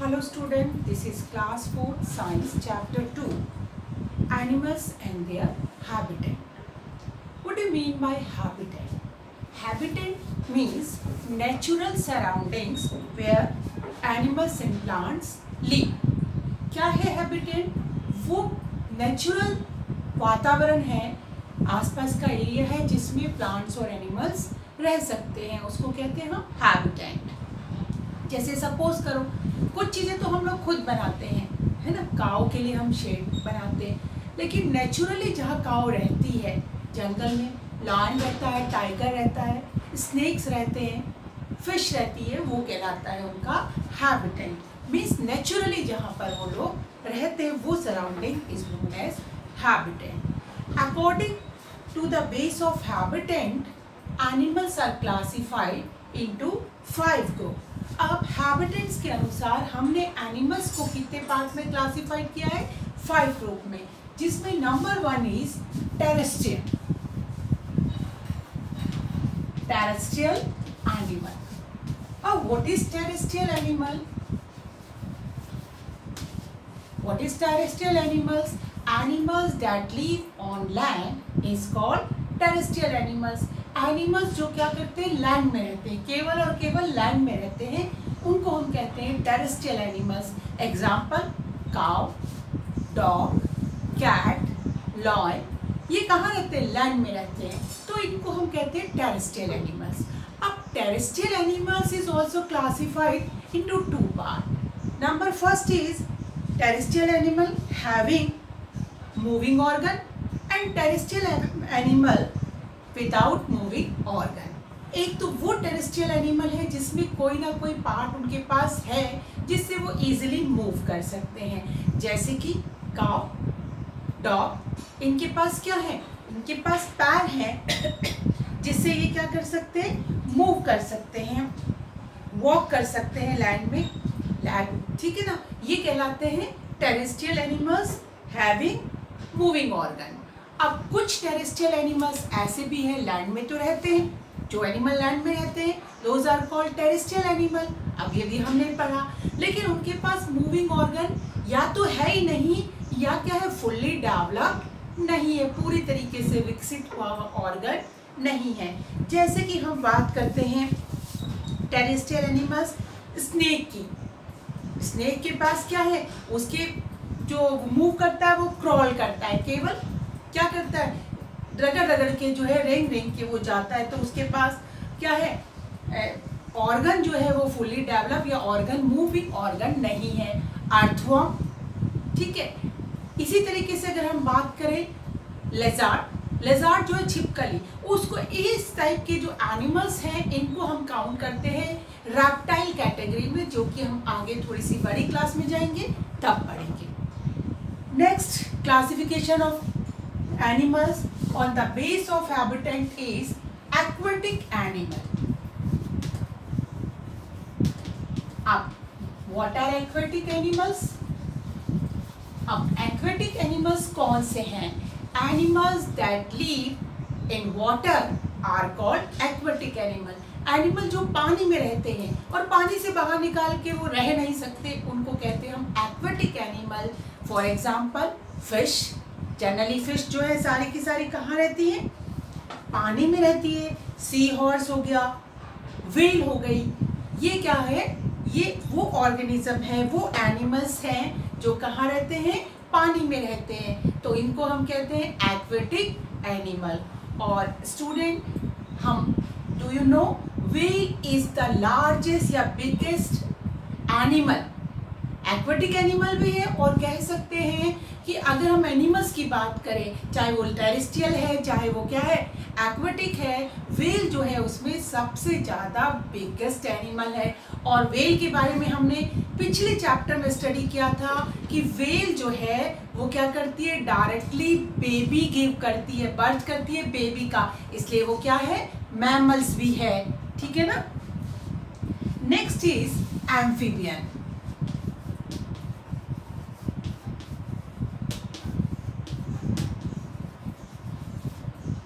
Hello student, this is class 4 science chapter 2 animals and their habitat. What do you mean by habitat? Habitat means natural surroundings where animals and plants live. क्या है habitat? वो natural वातावरण है, आसपास का area है जिसमें plants और एनिमल्स रह सकते हैं, उसको कहते हैं हम हैबिटेट. जैसे सपोज करो कुछ चीज़ें तो हम लोग खुद बनाते हैं, है ना. काऊ के लिए हम शेड बनाते हैं, लेकिन नेचुरली जहाँ काऊ रहती है जंगल में, लायन रहता है, टाइगर रहता है, स्नेक्स रहते हैं, फिश रहती है, वो कहलाता है उनका हैबिटेट. मीन्स नेचुरली जहाँ पर वो लोग रहते हैं वो surrounding is known as habitat. According to the base of habitat, animals are classified into 5 group. अब हैबिटेट्स के अनुसार हमने एनिमल्स को कितने पार्ट में क्लासिफाइड किया है? 5 ग्रुप में, जिसमें number 1 is terrestrial. Terrestrial animal. अब what is terrestrial animal? What is terrestrial animals? Animals that live on land is called terrestrial animals. Animals जो क्या करते हैं? लैंड में रहते हैं, केवल और केवल लैंड में रहते हैं, उनको हम कहते हैं terrestrial animals. Example cow, dog, cat, lion. ये कहाँ रहते हैं? लैंड में रहते हैं, तो इनको हम कहते हैं terrestrial animals. अब terrestrial animals is also classified into 2 parts. Number first is terrestrial animal having moving organ and terrestrial animal without moving organ. एक तो वो terrestrial animal है जिसमें कोई ना कोई पार्ट उनके पास है जिससे वो easily मूव कर सकते हैं, जैसे कि काउ, डॉग. इनके पास क्या है? इनके पास पैर है जिससे ये क्या कर सकते हैं? मूव कर सकते हैं, वॉक कर सकते हैं लैंड में. ठीक है ना, ये कहलाते हैं terrestrial animals having moving organ. अब कुछ टेरेस्ट्रियल एनिमल्स ऐसे भी हैं, लैंड में तो रहते हैं, जो एनिमल लैंड में रहते हैं those are called terrestrial animal. अब ये भी हमने पढ़ा, लेकिन उनके पास मूविंग ऑर्गन या तो है ही नहीं, या क्या है, फुल्ली डेवलप्ड नहीं है, पूरी तरीके से विकसित हुआ ऑर्गन नहीं है. जैसे कि हम बात करते हैं टेरेस्ट्रियल एनिमल्स स्नेक की. स्नेक के पास क्या है? उसके जो मूव करता है वो क्रॉल करता है, केवल क्या करता है? रगड़ रगड़ के जो है, रेंग रेंग के वो जाता है, तो उसके पास क्या है? ऑर्गन जो है वो फुल्ली डेवलप या ऑर्गन मूविंग ऑर्गन नहीं है. अर्थवर्म, ठीक है. इसी तरीके से अगर हम बात करें लेज़ार्ड, लेज़ार्ड जो है छिपकली, उसको इस टाइप के जो एनिमल्स हैं इनको हम काउंट करते हैं रेप्टाइल कैटेगरी में, जो कि हम आगे थोड़ी सी बड़ी क्लास में जाएंगे तब पढ़ेंगे. Next classification of animals on the base of habitat is aquatic animal. अब व्हाट आर एक्वेटिक एनिमल्स? अब एक्वेटिक एनिमल्स कौन से हैं? Animals that live in water are called aquatic animal. Animal जो पानी में रहते हैं और पानी से बाहर निकाल के वो रह नहीं सकते, उनको कहते हैं हम aquatic animal. For example fish. Generally fish जो है सारी की सारी कहाँ रहती है? पानी में रहती है. सी हॉर्स हो गया, व्हेल हो गई, ये क्या है? ये वो ऑर्गेनिज्म है, वो एनिमल्स हैं जो कहाँ रहते हैं? पानी में रहते हैं, तो इनको हम कहते हैं एक्वेटिक एनिमल. और स्टूडेंट, हम do you know whale is the largest या बिगेस्ट एनिमल. एक्वेटिक एनिमल भी है, और कह सकते हैं कि अगर हम एनिमल्स की बात करें, चाहे वो टेरेस्ट्रियल है, चाहे वो क्या है, एक्वेटिक है, व्हेल जो है उसमें सबसे ज़्यादा बिगेस्ट एनिमल है. और व्हेल के बारे में हमने पिछले चैप्टर में स्टडी किया था कि व्हेल जो है वो क्या करती है? डायरेक्टली बेबी गिव करती है, बर्थ करती है बेबी का, इसलिए वो क्या है? मैमल्स भी है. ठीक है ना. Next is amphibian.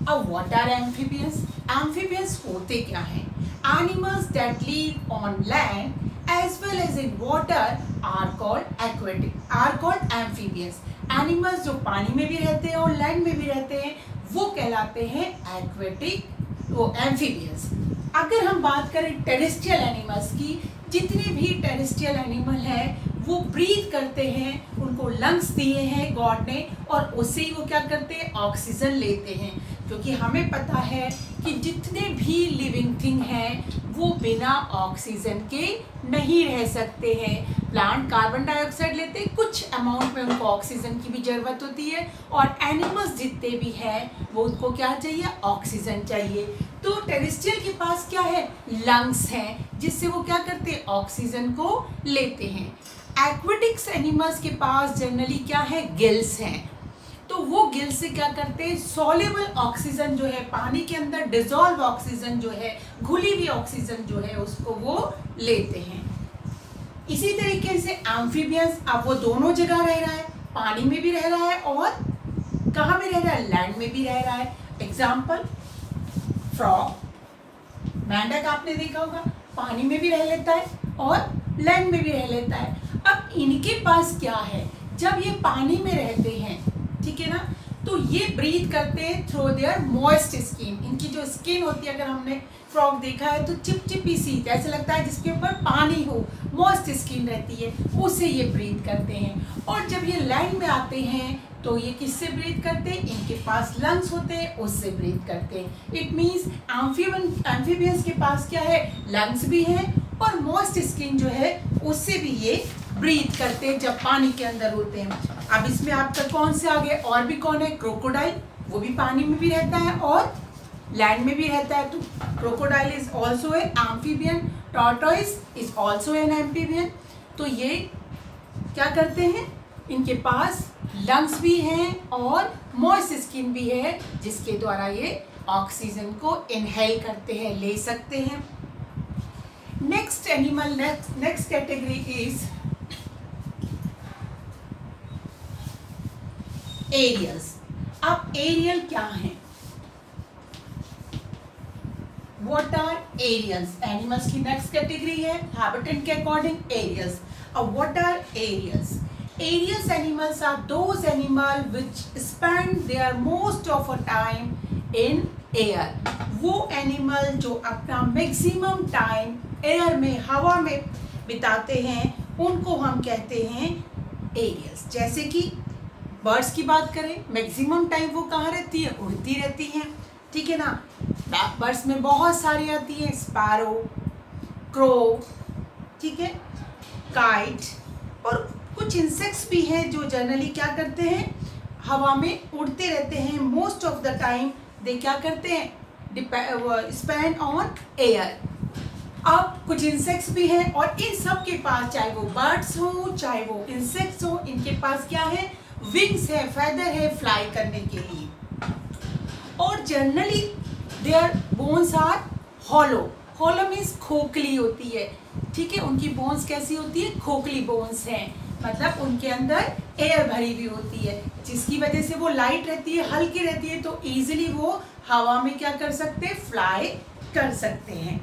अब व्हाट आर एम्फीबियंस? एम्फीबियंस होते क्या हैं? Animals that live on land as well as in water are called aquatic, are called amphibians. Animals जो पानी में भी रहते हैं और लैंड में भी रहते हैं वो कहलाते हैं एक्वेटिक, वो एम्फीबियंस। अगर हम बात करें टेरेस्ट्रियल एनिमल्स की, जितने भी टेरेस्ट्रियल एनिमल हैं वो ब्रीथ करते हैं, उनको लंग्स दिए हैं गॉड ने, और उससे ही वो क्या करते हैं, ऑक्सीजन लेते हैं। क्योंकि हमें पता है कि जितने भी लिविंग थिंग हैं वो बिना ऑक्सीजन के नहीं रह सकते हैं। प्लांट कार्बन डाइऑक्साइड लेते हैं, कुछ अमाउंट में उनको ऑक्सीजन की भी ज़रूरत होती है, और एनिमल्स जितने भी हैं वो उनको क्या चाहिए, ऑक्सीजन चाहिए। तो टेरेस्ट्रियल के पास क्या है, लंग्स हैं, जिससे वो क्या करते हैं, ऑक्सीजन को लेते हैं। एक्वेटिक्स एनिमल्स के पास जनरली क्या है, गिल्स हैं। तो वो गिल से क्या करते हैं, सॉल्युबल ऑक्सीजन जो है, पानी के अंदर डिसॉल्व ऑक्सीजन जो है, घुली हुई ऑक्सीजन जो है, उसको वो लेते हैं। इसी तरीके से एम्फीबियंस, अब वो दोनों जगह रह रहा है, पानी में भी रह रहा है और कहाँ में रह रहा है, लैंड में भी रह रहा है। एग्जाम्पल फ्रॉग, मेंढक आपने देखा होगा, पानी में भी रह लेता है और लैंड में भी रह लेता है। अब इनके पास क्या है, जब ये पानी में रहते हैं, ठीक है ना, तो ये ब्रीथ करते हैं थ्रू देयर मॉइस्ट स्किन। इनकी जो स्किन होती है, अगर हमने फ्रॉग देखा है तो चिपचिपी सी, ऐसे लगता है जिसके ऊपर पानी हो, मॉइस्ट स्किन रहती है, उससे ये ब्रीथ करते हैं। और जब ये लैंड में आते हैं तो ये किससे ब्रीथ करते हैं, इनके पास लंग्स होते हैं, उससे ब्रीथ करते हैं। इट मीन्स एम्फीबियंस के पास क्या है, लंग्स भी हैं और मॉइस्ट स्किन जो है उससे भी ये ब्रीथ करते हैं जब पानी के अंदर होते हैं। अब इसमें आपका कौन से आगे और भी कौन है, क्रोकोडाइल, वो भी पानी में भी रहता है और लैंड में भी रहता है। तो crocodile is also an amphibian, tortoise is also an amphibian. तो ये क्या करते हैं, इनके पास लंग्स भी हैं और मॉइस्ट स्किन भी है, जिसके द्वारा ये ऑक्सीजन को इनहेल करते हैं, ले सकते हैं। Next animal, next category is aerials. अब एरियल क्या है, व्हाट आर एरियल्स, एनिमल्स की नेक्स्ट कैटेगरी है हैबिटेट के अकॉर्डिंग एरियल्स। अब what are aerials, aerials animals are those animal which spend their most of a time in air. वो animal जो अपना मैक्सिमम टाइम एयर में, हवा में बिताते हैं, उनको हम कहते हैं एरियल्स। जैसे कि बर्ड्स की बात करें, मैक्सिमम टाइम वो कहाँ रहती है, उड़ती रहती हैं, ठीक है ना। बर्ड्स में बहुत सारी आती हैं, स्पैरो, क्रो, ठीक है, काइट, और कुछ इंसेक्ट्स भी हैं जो जनरली क्या करते हैं, हवा में उड़ते रहते हैं। मोस्ट ऑफ द टाइम दे क्या करते हैं, स्पेंड ऑन एयर। अब कुछ इंसेक्ट्स भी हैं और इन सब के पास, चाहे वो बर्ड्स हो चाहे वो इंसेक्ट्स हो, इनके पास क्या है, विंग्स है, फेदर है फ्लाई करने के लिए। और generally their bones are hollow, hollow means खोखली होती है, ठीक है, उनकी बोन्स कैसी होती है, खोखली बोन्स हैं, मतलब उनके अंदर एयर भरी हुई होती है, जिसकी वजह से वो लाइट रहती है, हल्की रहती है, तो इजीली वो हवा में क्या कर सकते हैं, फ्लाई कर सकते हैं।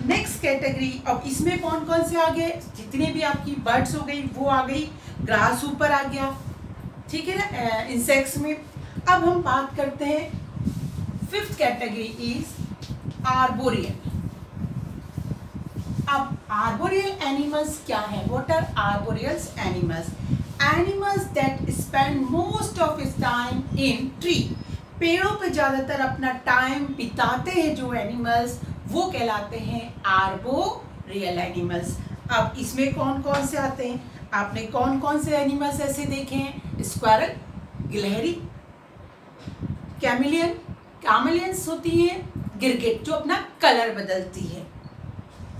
नेक्स्ट कैटेगरी, अब इसमें कौन कौन से आ गए, जितने भी आपकी बर्ड्स हो गई वो आ गई, ग्रास ऊपर आ गया, ठीक है ना, इंसेक्ट्स में। अब हम बात करते हैं फिफ्थ कैटेगरी इज आर्बोरियल। अब आर्बोरियल एनिमल्स क्या है, what are arboreals animals, animals that spend most of its time in tree. पेड़ों पे ज़्यादातर अपना टाइम बिताते हैं जो एनिमल्स, वो कहलाते हैं आर्बोरियल एनिमल्स। अब इसमें कौन कौन से आते हैं, आपने कौन कौन से एनिमल्स ऐसे देखे हैं, स्क्वायरल, गिलहरी, कैमिलियन, कैमिलियंस होती है, गिरगिट जो अपना कलर बदलती है,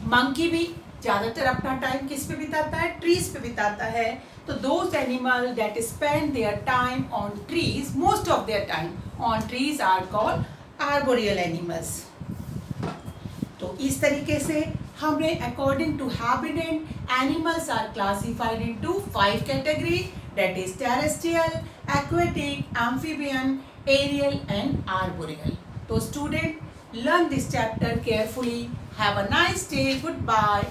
मंकी भी ज़्यादातर अपना टाइम किस पे बिताता है, ट्रीज पे बिताता है। तो those animal that spend their time on trees, most of their time on trees are called arboreal animals. तो इस तरीके से हमने according to habitat, animals are classified into 5 category, that is terrestrial, aquatic, amphibian, aerial and arboreal. So student, learn this chapter carefully. Have a nice day. Goodbye.